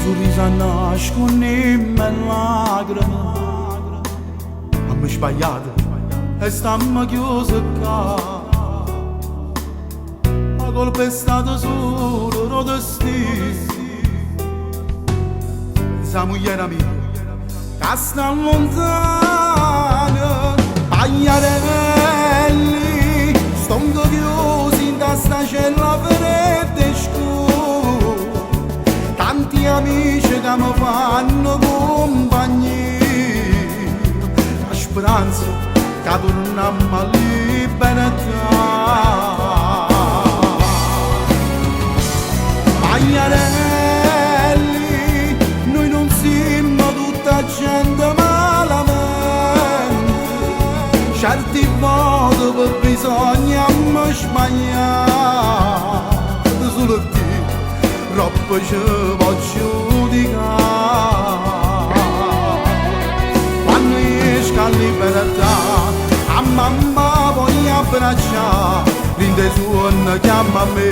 sorriso nasconde lacrime. Abbiamo sbagliato e stiamo chiusi qua. La colpa è stata solo lo destino. Pensiamo ieri mia che sta lontano. Pagliarelli, stongo chiusi in sta cella fredda e scura. Tanti amici che mi fanno compagnia. La speranza che torniamo a libertà. Pagliarelli, noi non siamo tutta gente malamente. Certi volte per bisogna sbagliare. Solo te troppo ci voglio giudicare. Quando esco a libertà, a mamma voglio abbracciare. Rinde suona chiama a me,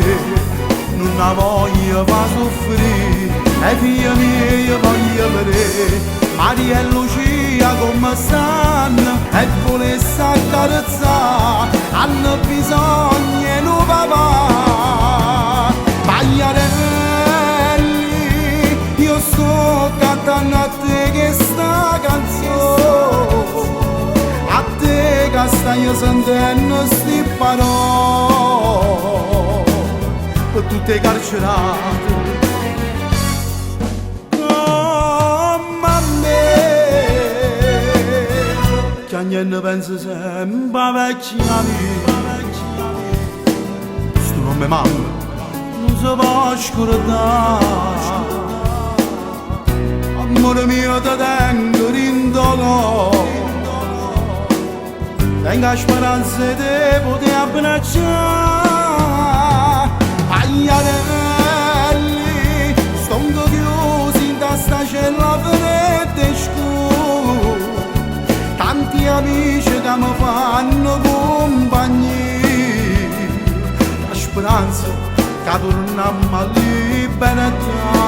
non la voglio fa soffrire. E figlia mia voglio vedere Maria e Lucia come stanno e volesse accarezzare. Hanno bisogno di un papà. Pagliarelli, io sto cantando a te che sta canzone, a te che stai sentendo sti parole, per tutte carcerate. Che niente pensa sempre a vecchia mia. Se tu non mi manca, non si può scordare. Amore mio, te tengo rindolo. Tengo speranza di te poter abbracciare. Pagliarelli, stongo chiusi in sta cella fredda e scura. Tanti amici che mi fanno compagnia. La speranza che torniamo a libertà.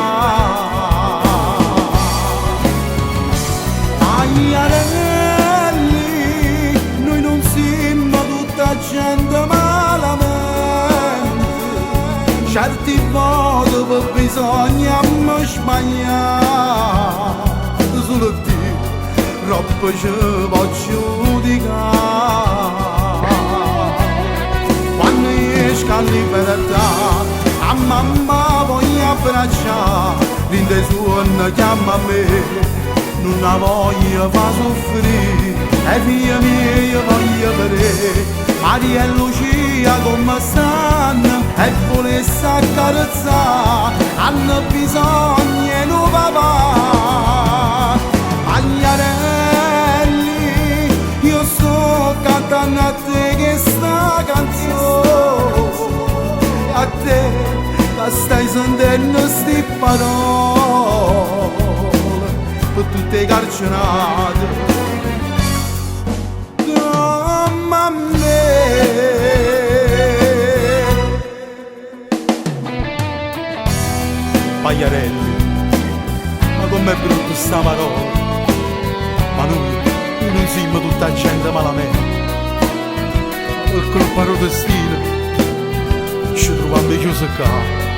Pagliarelli, noi non siamo tutta gente malamente. Certi volte per bisogna sbagliare. Solo te troppo ci voglio giudicare. Quando esco a libertà, a mamma voglio abbracciare. Rinde suona chiama a me, non la voglio fa soffrire. E figlia mia voglio vedere Maria e Lucia come stanno e volesse accarezzare. Hanno bisogno di un papà. Pagliarelli, io sto cantando a te che sta canzone, a te che stai sentendo sti parole, per tutte carcerate. Come a me. Pagliarelli, ma com'è brutta sta parola. Ma noi non siamo tutta gente malamente. Per colpa del destino ci troviamo chiusi qua.